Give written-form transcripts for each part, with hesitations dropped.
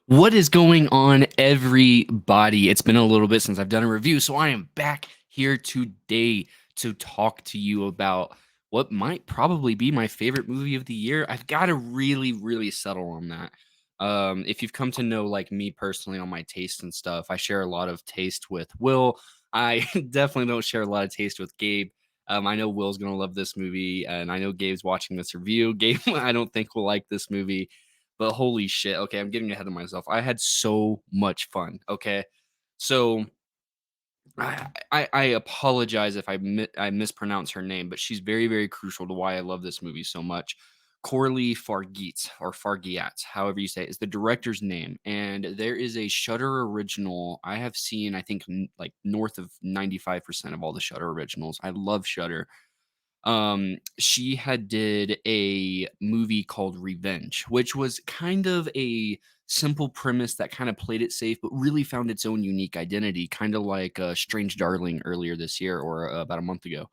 What is going on, everybody? It's been a little bit since I've done a review, so I am back here today to talk to you about what might probably be my favorite movie of the year. I've got to really settle on that. If you've come to know like me personally on my taste and stuff, I share a lot of taste with Will. I definitely don't share a lot of taste with Gabe. I know Will's gonna love this movie, and I know Gabe's watching this review. Gabe, I don't think will like this movie. But holy shit, okay, I'm getting ahead of myself. I had so much fun, okay? So I apologize if I mispronounce her name, but she's very crucial to why I love this movie so much. Corley Fargeet or Fargiat, however you say it, is the director's name. And there is a Shutter original. I have seen, I think, like north of 95% of all the Shutter originals. I love Shutter. She had did a movie called Revenge, which was kind of a simple premise that kind of played it safe, but really found its own unique identity, kind of like Strange Darling earlier this year or about a month ago.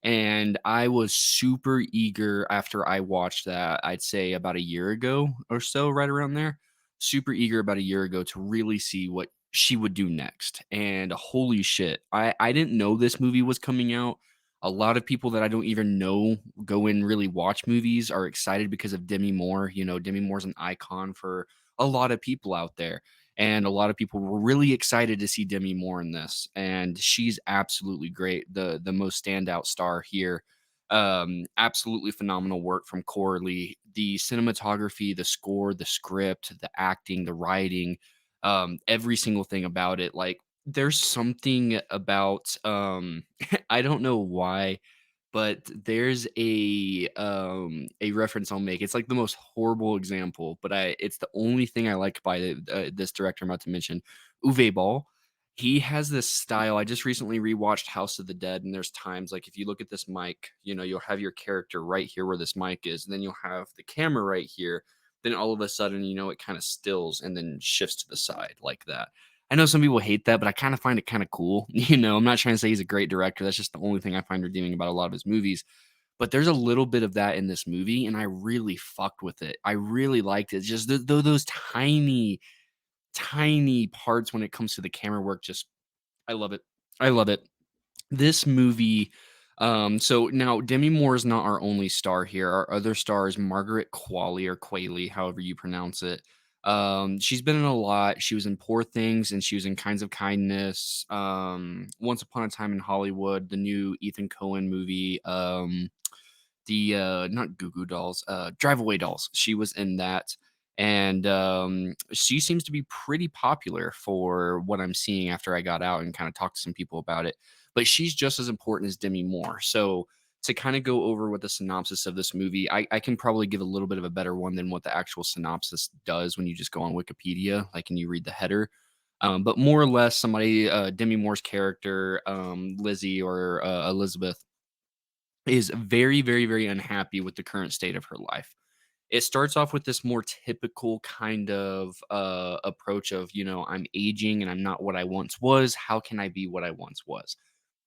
And I was super eager after I watched that, I'd say about a year ago or so, right around there. Super eager about a year ago to really see what she would do next. And holy shit, I didn't know this movie was coming out. A lot of people that I don't even know go and really watch movies are excited because of Demi Moore. You know, Demi Moore's an icon for a lot of people out there. And a lot of people were really excited to see Demi Moore in this, and she's absolutely great. The most standout star here. Absolutely phenomenal work from Corley. The cinematography, the score, the script, the acting, the writing, every single thing about it. Like there's something about I don't know why, but there's a reference I'll make. It's like the most horrible example, but it's the only thing I like by this director I'm about to mention, Uwe Ball. He has this style. I just recently rewatched House of the Dead, and there's times like if you look at this mic, you know, you'll have your character right here where this mic is, and then you'll have the camera right here. Then all of a sudden, you know, it kind of stills and then shifts to the side like that. I know some people hate that, but I kind of find it kind of cool. You know, I'm not trying to say he's a great director. That's just the only thing I find redeeming about a lot of his movies. But there's a little bit of that in this movie, and I really fucked with it. I really liked it. Just those tiny parts when it comes to the camera work. Just I love it. I love it. This movie. So now Demi Moore is not our only star here. Our other star is Margaret Qualley or Qualley, however you pronounce it. She's been in a lot. She was in Poor Things and she was in Kinds of Kindness. Once Upon a Time in Hollywood, the new Ethan Cohen movie. The not Goo Goo Dolls, Drive Away Dolls. She was in that. And she seems to be pretty popular for what I'm seeing after I got out and kind of talked to some people about it. But she's just as important as Demi Moore. So to kind of go over what the synopsis of this movie, I can probably give a little bit of a better one than what the actual synopsis does when you just go on Wikipedia, like, and you read the header. But more or less, somebody, Demi Moore's character, Lizzie or Elizabeth, is very unhappy with the current state of her life. It starts off with this more typical kind of approach of, you know, I'm aging and I'm not what I once was. How can I be what I once was?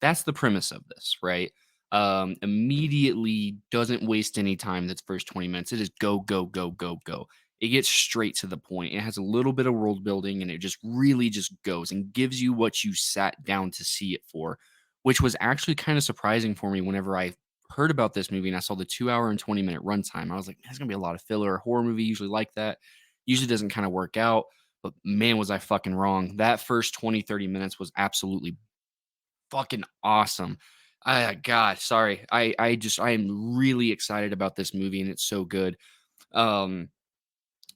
That's the premise of this, right? Immediately doesn't waste any time. That's first 20 minutes. It is go. It gets straight to the point. It has a little bit of world building and it just really just goes and gives you what you sat down to see it for, which was actually kind of surprising for me whenever I heard about this movie and I saw the 2 hour and 20-minute runtime. I was like, there's gonna be a lot of filler. A horror movie usually like that. Usually doesn't kind of work out. But man, was I fucking wrong. That first 20, 30 minutes was absolutely fucking awesome. God, sorry. I am really excited about this movie and it's so good. Um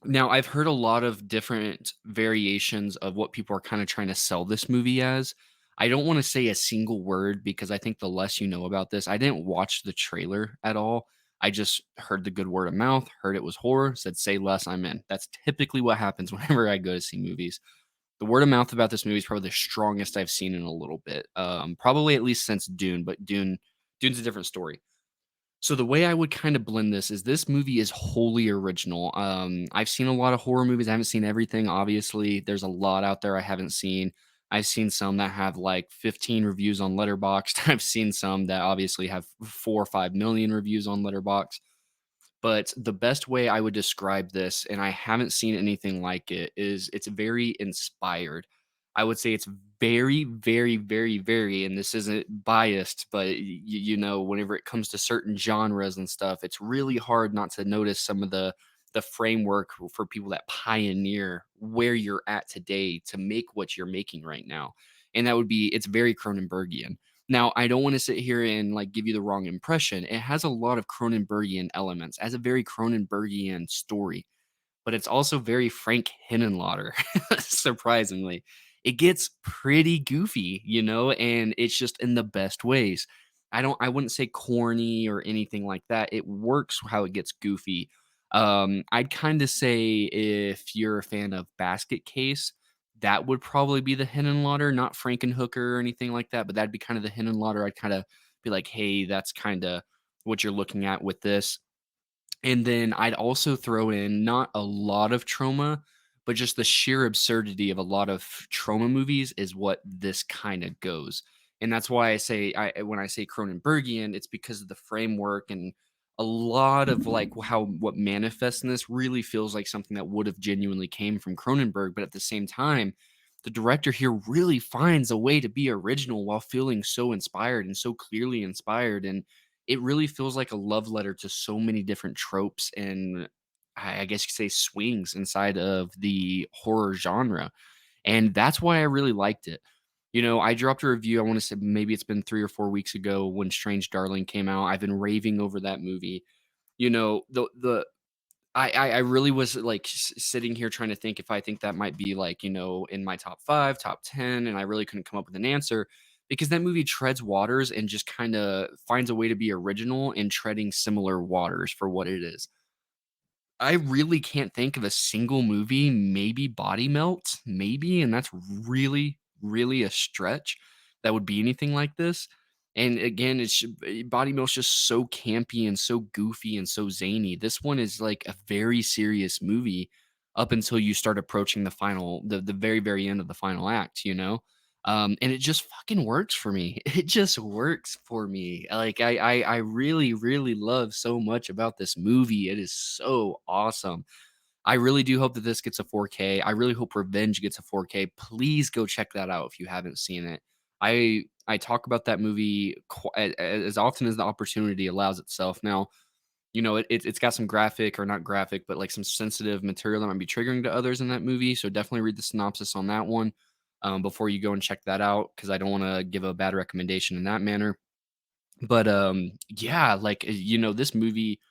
Now I've heard a lot of different variations of what people are kind of trying to sell this movie as. I don't want to say a single word because I think the less you know about this, I didn't watch the trailer at all. I just heard the good word of mouth, heard it was horror, said say less, I'm in. That's typically what happens whenever I go to see movies. The word of mouth about this movie is probably the strongest I've seen in a little bit. Probably at least since Dune, but Dune's a different story. So the way I would kind of blend this movie is wholly original. I've seen a lot of horror movies. I haven't seen everything, obviously. There's a lot out there I haven't seen. I've seen some that have like 15 reviews on Letterboxd. I've seen some that obviously have 4 or 5 million reviews on Letterboxd. But the best way I would describe this, and I haven't seen anything like it, is it's very inspired. I would say it's very, very, very, very, and this isn't biased, but whenever it comes to certain genres and stuff, it's really hard not to notice some of the framework for people that pioneer where you're at today to make what you're making right now. And that would be it's very Cronenbergian. Now, I don't want to sit here and like give you the wrong impression. It has a lot of Cronenbergian elements, as a very Cronenbergian story, but it's also very Frank Henenlotter, surprisingly. It gets pretty goofy, and it's just in the best ways. I wouldn't say corny or anything like that. It works how it gets goofy. I'd kind of say if you're a fan of Basket Case, that would probably be the Henenlotter, not Frankenhooker or anything like that, but that'd be kind of the Henenlotter. I'd kind of be like, hey, that's kind of what you're looking at with this. And then I'd also throw in not a lot of trauma, but just the sheer absurdity of a lot of trauma movies is what this kind of goes. And that's why I say when I say Cronenbergian, it's because of the framework and a lot of like how what manifests in this really feels like something that would have genuinely came from Cronenberg, but at the same time, the director here really finds a way to be original while feeling so inspired and so clearly inspired. And it really feels like a love letter to so many different tropes and I guess you could say swings inside of the horror genre. And that's why I really liked it. I dropped a review. I want to say maybe it's been 3 or 4 weeks ago when Strange Darling came out. I've been raving over that movie. The I really was like sitting here trying to think if I think that might be like, in my top five, top 10, and I really couldn't come up with an answer because that movie treads waters and just kind of finds a way to be original in treading similar waters for what it is. I really can't think of a single movie, maybe Body Melt, maybe, and that's really, really a stretch that would be anything like this. And again, Body Melt's just so campy and so goofy and so zany. This one is like a very serious movie up until you start approaching the very, very end of the final act. And it just fucking works for me. It just works for me. Like I really, really love so much about this movie. It is so awesome. I really do hope that this gets a 4K. I really hope Revenge gets a 4K. Please go check that out if you haven't seen it. I talk about that movie as often as the opportunity allows itself. Now, it's got some graphic or not graphic, but like some sensitive material that might be triggering to others in that movie. So definitely read the synopsis on that one before you go and check that out because I don't want to give a bad recommendation in that manner. But yeah, like this movie,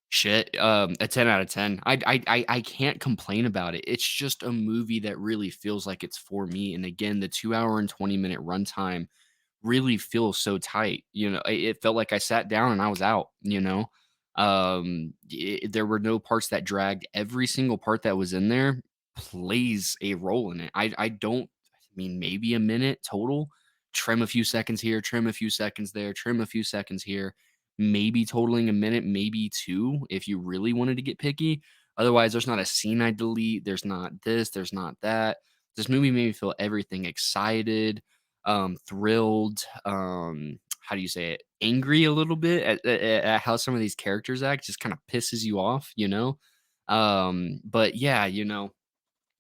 shit, a 10 out of 10. I can't complain about it. It's just a movie that really feels like it's for me. And again, the 2 hour and 20 minute runtime really feels so tight. It felt like I sat down and I was out. There were no parts that dragged. Every single part that was in there plays a role in it. I don't I mean maybe a minute total. Trim a few seconds here, trim a few seconds there, trim a few seconds here. Maybe totaling a minute, maybe two, if you really wanted to get picky. Otherwise, there's not a scene I delete. There's not this. There's not that. This movie made me feel everything excited, thrilled, how do you say it? Angry a little bit at how some of these characters act, just kind of pisses you off. But yeah,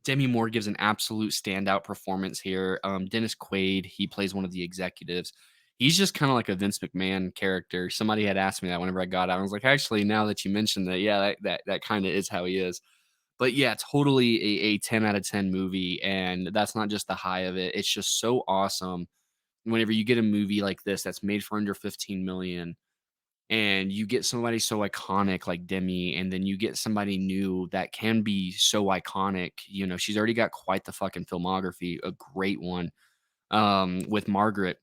Demi Moore gives an absolute standout performance here. Dennis Quaid, he plays one of the executives. He's just kind of like a Vince McMahon character. Somebody had asked me that whenever I got out. I was like, actually, now that you mentioned that, yeah, that kind of is how he is. But yeah, totally a 10 out of 10 movie. And that's not just the high of it. It's just so awesome whenever you get a movie like this that's made for under 15 million and you get somebody so iconic like Demi, and then you get somebody new that can be so iconic. She's already got quite the fucking filmography, a great one with Margaret.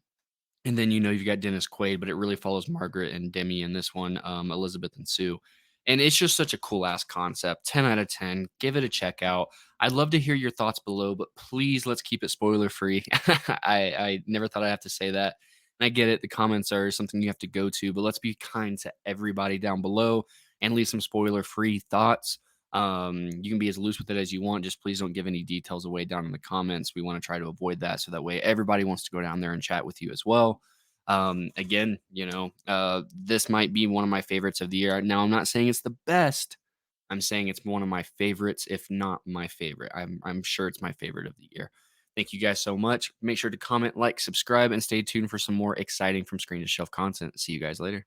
And then you've got Dennis Quaid, but it really follows Margaret and Demi in this one, Elizabeth and Sue. And it's just such a cool ass concept. 10 out of 10. Give it a check out. I'd love to hear your thoughts below, but please let's keep it spoiler free. I never thought I'd have to say that. And I get it. The comments are something you have to go to, but let's be kind to everybody down below and leave some spoiler free thoughts. You can be as loose with it as you want. Just please don't give any details away down in the comments. We want to try to avoid that so that way everybody wants to go down there and chat with you as well. Again, this might be one of my favorites of the year. Now, I'm not saying it's the best. I'm saying it's one of my favorites, if not my favorite. I'm sure it's my favorite of the year. Thank you guys so much. Make sure to comment, like, subscribe, and stay tuned for some more exciting from Screen to Shelf content. See you guys later.